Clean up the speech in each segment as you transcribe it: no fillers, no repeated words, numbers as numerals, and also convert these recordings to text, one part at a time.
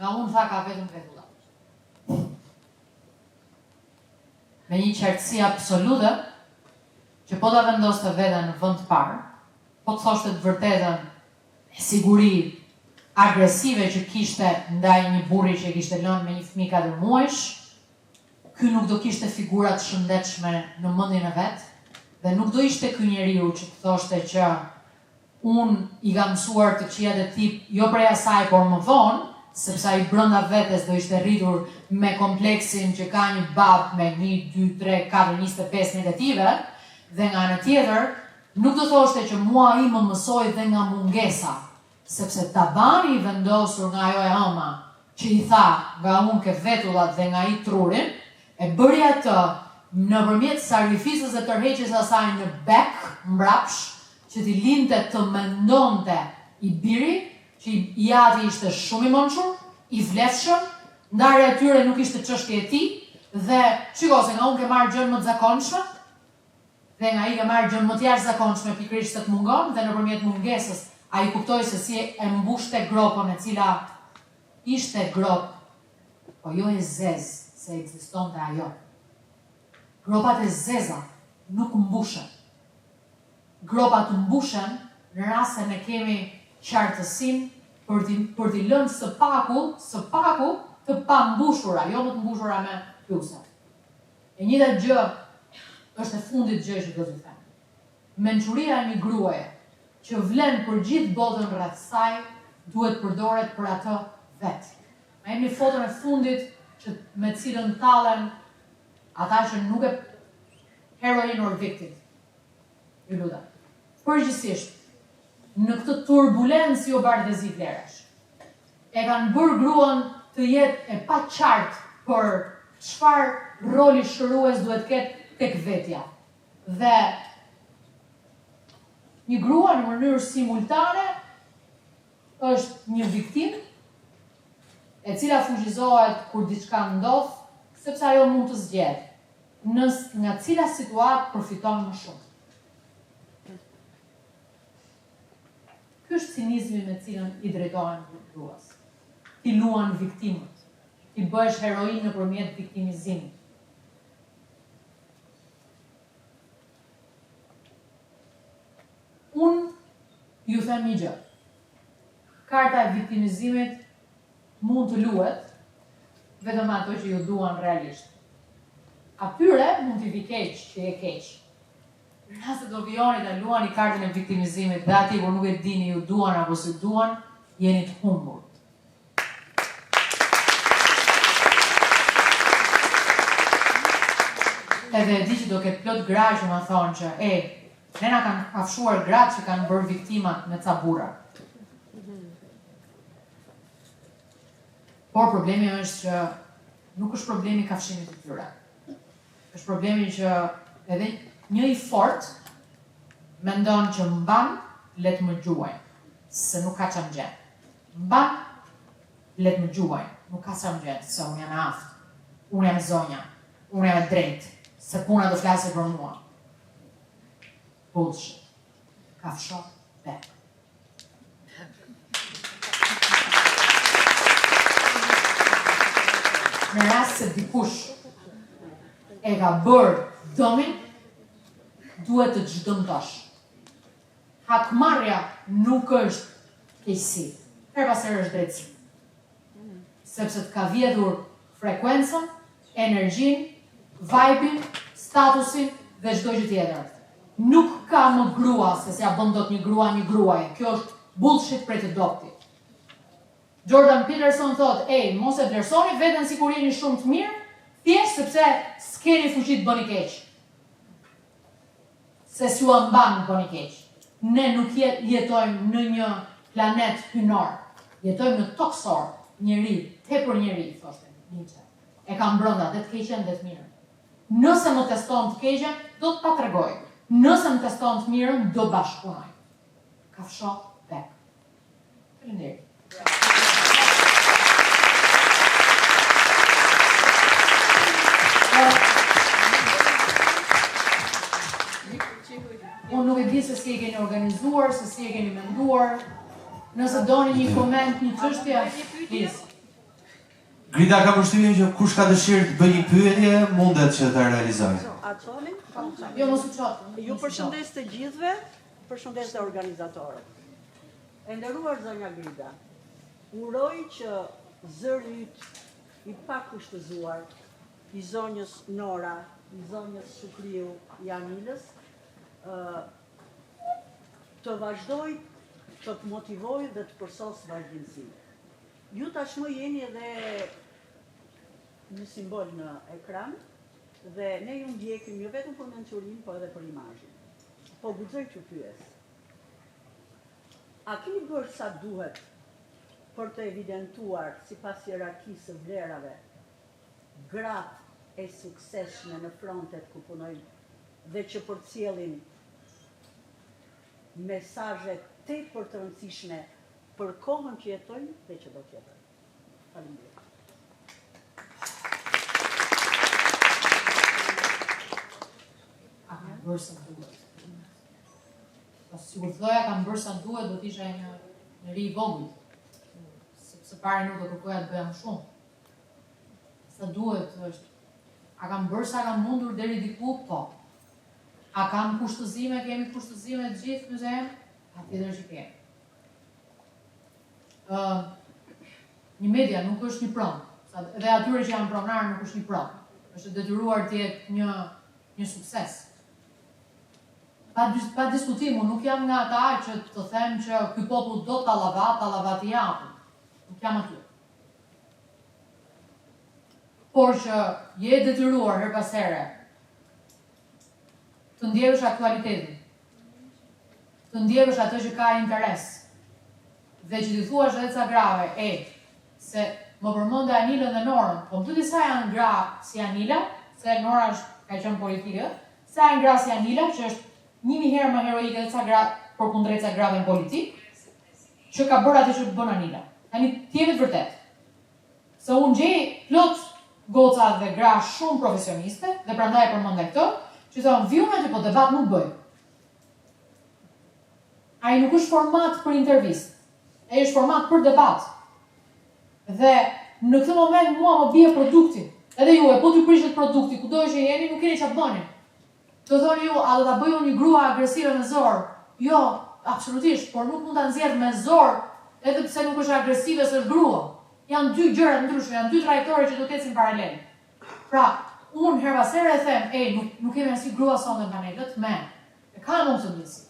Nga unë tha ka vetëm vetulla. Me një qartësi absolute, që po ta vendoste veten në vend të parë, po të thoshte të vërtetën me siguri agresive që kishte ndaj një burri që kishte lënë me një fëmijë 4 muajsh, ky nuk do kishte figura të shëndetshme në mendjen e vet, dhe nuk do ishte ky njeriu që të thoshte që unë i kam mësuar të qijat e tip jo prej asaj, por më vonë, sepse ai brenda vetes do ishte rritur me kompleksin që ka një bab me 1, 2, 3, 4, 25 negative, dhe nga ana tjetër, nuk do thoshte që mua ai më mësoi dhe nga mungesa, sepse tabani i vendosur nga ajo e hëma, që i tha nga unë ke vetullat dhe nga i trurin, e bëri atë nëpërmjet sakrificës dhe tërheqjes asaj në bek, mbrapsh, që t'i linte të mendonte i biri, që i ati ishte shumë i mençur, i vlefshëm, ndarja e tyre nuk ishte çështje e tij, dhe shiko se nga unë ke marrë gjën më të zakonshme, dhe nga i ke marrë gjën më të jashtëzakonshme pikërisht se të mungon, dhe nëpërmjet mungesës ai kuptoi se si e mbushte gropën e cila ishte grop, po jo e zezë, se ekzistonte ajo. Gropat e zeza nuk mbushen. Gropat mbushen në rast se ne kemi qartësinë për t'i lënë së paku të pambushura, jo më të mbushura me pluse. E njëjta gjë është e fundit gjë që do t'ju them. Mençuria e një gruaje që vlen për gjithë botën rreth saj, duhet përdoret për atë vetë. Ma jemi foton e fundit që me cilën tallen ata që nuk e heroin or victim. Ju lutem. Përgjithsisht, në këtë turbulencë jo bardhëzi vlerash, e kanë bërë gruan të jetë e pa qartë për çfarë roli shërues duhet ketë tek vetja. Dhe një grua në mënyrë simultane është një viktim e cila fuqizohet kur diçka ndodh, sepse ajo mund të zgjedhë nga cila situatë përfiton më shumë. Ky është cinizmi me cilën i drejtohen gruas. Ti luan viktimët, ti bëhesh heroin nëpërmjet viktimizimit. Unë ju them një gjë. Karta e viktimizimit mund të luhet vetëm ato që ju duan realisht. Atyre mund t'i vi keq që je keq. Nëse do vijoni ta luani kartën e viktimizimit dhe aty kur nuk e dini ju duan apo si duan, jeni të humbur. Edhe e di që do ketë plot gra që më thonë që ne na kanë kafshuar gratë që kanë bërë viktimat me ca burra. Por problemi është që nuk është problemi kafshimit të tyre. Është problemi që edhe një i fort mendon që mban let më gjuajnë, se nuk ka çam gjën. Mban let më gjuajnë, nuk ka çam gjën, se unë jam aftë, unë jam zonja, unë jam e drejtë, se puna do flasë për mua. Bullshit. Kafsho bek. Në rast se dikush e ka bërë dëmin, duhet të çdëmtosh. Hakmarrja nuk është keqësi, her pas here është drejtësi. Sepse të ka vjedhur frekuencën, energjinë, vibe-in, statusin dhe çdo gjë tjetër. Nuk ka më grua se s'ja bën dot një gruaje. Kjo është bullshit prej të dopti. Jordan Peterson thot, mos e vlerësoni veten sikur jeni shumë të mirë, thjesht sepse s'keni fuqi të bëni keq. Se s'ju mban bëni keq. Ne nuk jetojmë në një planet hynor. Jetojmë në toksor, njeri, tepër njeri, thoshte Nietzsche. E kam brenda dhe të keqen dhe të mirën. Nëse më teston të keqen, do të patregoj. Nëse më teston të mirën, do bashkëpunoj. Kafsho bek. Faleminderit. Unë nuk e di se si e keni organizuar, se si e keni menduar. Nëse doni një koment, një çështje, please. Grida ka përshtypjen që kush ka dëshirë të bëjë një pyetje, mundet që ta realizojë. A çoni? Jo, mos u çot. Ju përshëndes të gjithëve, përshëndes të organizatorët. E nderuar zonja Grida, uroj që zëri yt i pakushtëzuar, i zonjës Nora, i zonjës Shukriu Janilës, të vazhdoj të të motivoj dhe të përsos vazhdimsi. Ju tashmë jeni edhe një simbol në ekran dhe ne ju ndjekim jo vetëm për mençurinë, po edhe për imazhin. Po guxoj që pyes. A keni bërë sa duhet për të evidentuar sipas hierarkisë së vlerave gratë e suksesshme në frontet ku punojnë dhe që përcjellin mesazhe tepër të rëndësishme për kohën që jetojnë dhe që do të jetojnë. Faleminderit. A kam bërë sa duhet. Pas sigur thoja kam bërë sa duhet, do t'isha një ri i vogël. Sepse pare nuk do kërkoja të bëja më shumë. Sa duhet është, a kam bërë sa kam mundur deri diku, po. A kam kushtëzime, kemi kushtëzime të gjithë në zemë? Patjetër që kemi. Një media nuk është një pronë, dhe atyre që janë pronarë nuk është një pronë. Është detyruar të jetë një sukses. Pa diskutim, unë nuk jam nga ata që të them që ky popull do tallavat i japë. Nuk jam aty. Por që je detyruar her pas here të ndjekësh aktualitetin, të ndjekësh atë që ka interes, dhe që t'i thuash edhe ca grave, se më përmende Anilën dhe Norën, po më të disa janë gra si Anila, se Nora ka qenë politike, sa janë gra si Anila, që është 1000 herë më heroike dhe ca gra për kundrejt ca grave në politik, që ka bërë atë që të bën Anila. Tani t'jemi të vërtet. Se unë gjej plot goca dhe gra shumë profesioniste, dhe prandaj përmendaj këto, që thonë, vjune të po debat nuk bëj. Ai nuk është format për intervistë, ai është format për debat. Dhe në këtë moment mua më bie produkti. Edhe ju, po t'ju prishet produkti, kudo që jeni, nuk keni çfarë bëni. Të thoni ju, a do ta bëj unë një grua agresive me zor? Jo, absolutisht, por nuk mund ta nxjerr me zor, edhe pse nuk është agresive, se është grua. Janë dy gjëra të ndryshme, janë dy trajtore që do të ecin paralel. Pra, unë her pas here e them, nuk kemi asnjë grua sonte në panelët, e kanë mund të ndjesin.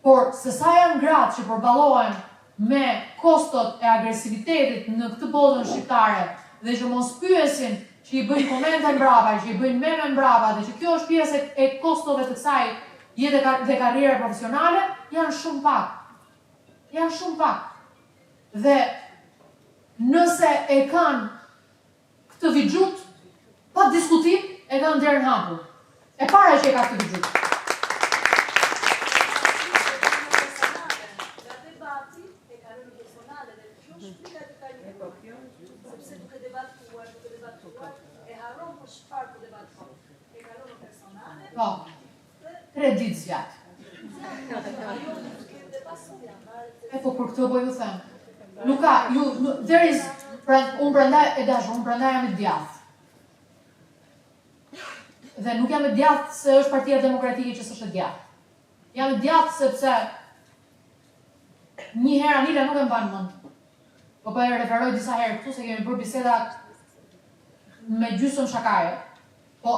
Por se sa janë gratë që përballohen me kostot e agresivitetit në këtë botën shqiptare dhe që mos pyesin, që i bëjnë komente mbrapa, që i bëjnë meme mbrapa dhe që kjo është pjesë e kostove të kësaj jetë dhe karriere profesionale, janë shumë pak. Janë shumë pak. Dhe nëse e kanë këtë vixhut, pa diskutim, e kanë derën hapur. E para që e ka këtë vixhut. Sepse duke debatuar, e harron për çfarë të debaton. E kalon në personale. Po. 3 ditë zgjat. E po për këtë po ju them. Nuk ka, unë prandaj e dashur, unë prandaj jam i djathtë. Dhe nuk jam i djathtë se është Partia Demokratike që s'është e djathtë. Jam i djathtë sepse një herë Anila nuk e mban mend. Po e referoj disa herë këtu se kemi bërë biseda me gjysmë shakaje. Po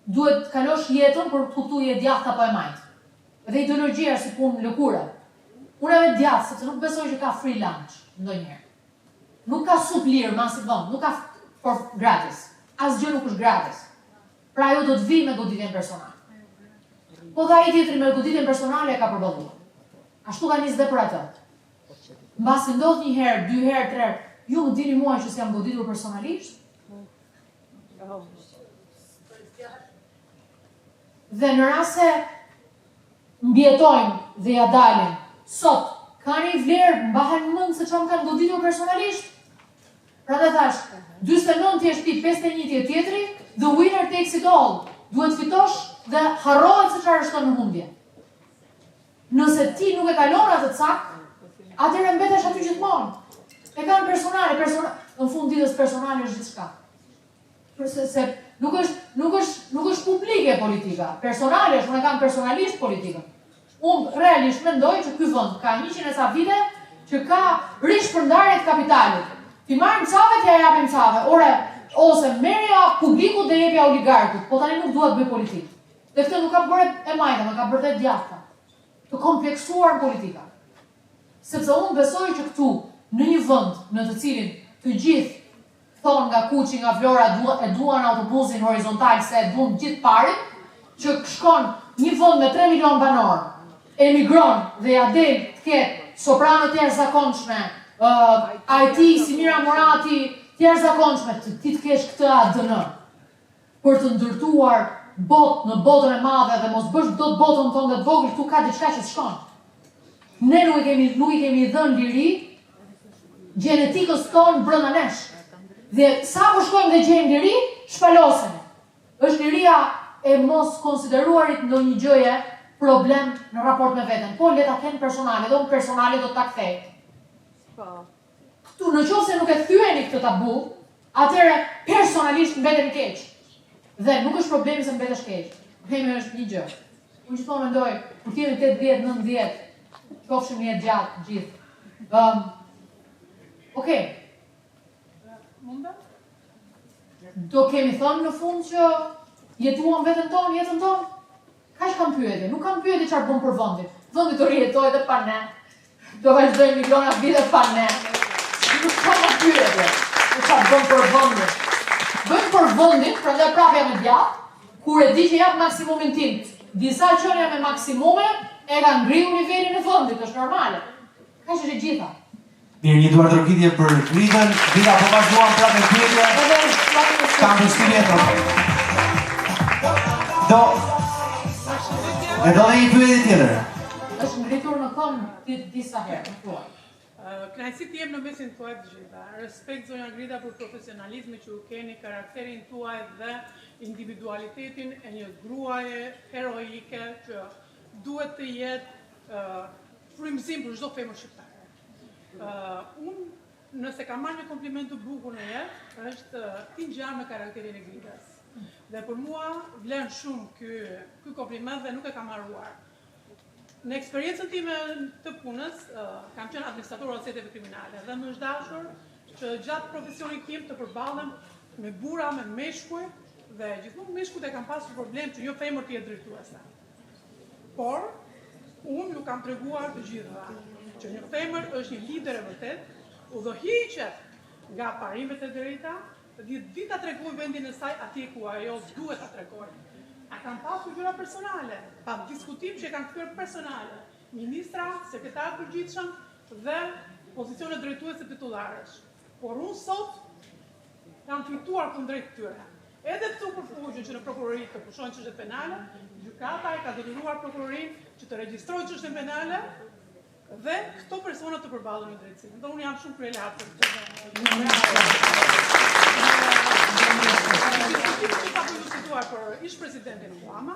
duhet kalosh jetën për të kuptuar je djathtë apo e majt. Dhe ideologjia është si punë lëkure. Unë jam e djathtë sepse nuk besoj që ka free lunch ndonjëherë. Nuk ka sup lirë masi vonë, nuk ka for gratis. Asgjë nuk është gratis. Pra ajo do të vi me goditjen personale. Po dhe ai tjetri me goditjen personale e ka përballuar. Ashtu ka nisë dhe për atë. Mbasi ndodh një herë, 2 herë, 3 herë, ju më dini mua që s'jam goditur personalisht? Dhe në rast se mbjetojmë dhe ja dalim, sot, ka një vlerë, mbahen mend se çam kanë goditur personalisht? Pra dhe thash, 49 ti është ti, 51 ti e tjetri, the winner takes it all. Duhet fitosh dhe harrohet se çfarë është në humbje. Nëse ti nuk e kalon atë cak, atëherë mbetesh aty gjithmonë. E kanë personale, në fund ditës personale është gjithçka. Se nuk është publike politika, personale është, unë e kam personalisht politikën. Unë realisht mendoj që ky vend ka 100 e sa vite që ka rishpërndarje të kapitalit. Ti marrim cave, t'ja japim cave. Ose merja publiku dhe jepja oligarkut, po tani nuk duhet bëj politikë. Dhe këtë nuk ka bërë e majta, më ka bërë dhe djathta. Të kompleksuar në politika. Sepse unë besoj që këtu, në një vend në të cilin të gjithë thonë nga Kuqi, nga Vlora, e duan autobusin horizontal se e duan gjithë parin, që shkon një vend me 3 milion banor, emigron dhe ja del të ketë soprano të jashtëzakonshme, IT, Simira Morati, të jashtëzakonshme, ti të kesh këtë ADN për të ndërtuar botë në botën e madhe dhe mos bësh dot botën tonë të vogël, këtu ka diçka që shkon. Ne nuk i kemi dhënë liri gjenetikës tonë brenda nesh. Dhe sa po shkojmë dhe gjejmë liri, shpalosen. Është liria e mos konsideruarit ndonjë gjëje problem në raport me veten. Po le ta kenë personale, dhe unë personale do ta kthej. Këtu nëse nuk e thyeni këtë tabu, atëherë personalisht mbetemi keq. Dhe nuk është problemi se mbetesh keq. Problemi është një gjë. Unë gjithmonë mendoj, kur jemi 80, 90, qofshim një jetë gjatë gjithë. Okej. Do kemi thënë në fund që jetuam vetën tonë, jetën tonë? Kaq kam pyetje, nuk kam pyetje çfarë bën për vendin. Vendi do rjetoj edhe pa ne. Do vazhdoj miliona vite pa ne. Nuk kam pyetje. Çfarë bën për vendin? Bën për vendin, prandaj prapë jam e djathtë, kur e di që jap maksimumin tim. Disa qenia me maksimume e kanë ngritur nivelin e vendit, është normale. Kaq është e gjitha. Mirë, një duar trokitje për Gritën. Grita, po vazhduam prapë me pyetje. Kam përshtypje E do dhe një pyetje tjetër. Është ngritur në këmbë disa herë, thuaj. Kënaqësi të jem në mesin tuaj të gjitha. Respekt zonja Grita për profesionalizmin që u keni, karakterin tuaj dhe individualitetin e një gruaje heroike që duhet të jetë frymëzim për çdo femër shqiptare. Unë, nëse kam marrë një kompliment të bukur në jetë, është ti ngjan me karakterin e Gritës. Dhe për mua vlen shumë ky kompliment dhe nuk e kam harruar. Në eksperiencën time të punës, kam qenë administrator aseteve kriminale dhe më është dashur që gjatë profesionit tim të përballem me burra, me meshkuj dhe gjithmonë meshkujt e kam pasur problem që një femër të jetë drejtuese. Por unë ju kam treguar të gjitha që një femër është një lider e vërtet, udhëhiqet nga parimet e drejta, di ta tregojë vendin e saj atje ku ajo duhet ta tregojë. A kanë pasur gjëra personale, pa diskutim që e kanë kthyer personale. Ministra, sekretar përgjithshëm dhe pozicione drejtuese titullarësh. Por unë sot kam fituar kundrejt këtyre. Edhe këtu përfugjën që në prokurori të pushojnë çështje penale, gjykata e ka detyruar prokurorin që të regjistrojë çështjen penale dhe këto persona të përballen me drejtësinë. Do unë jam shumë kryelar për këtë. Ka për ju situar për ish presidentin Obama,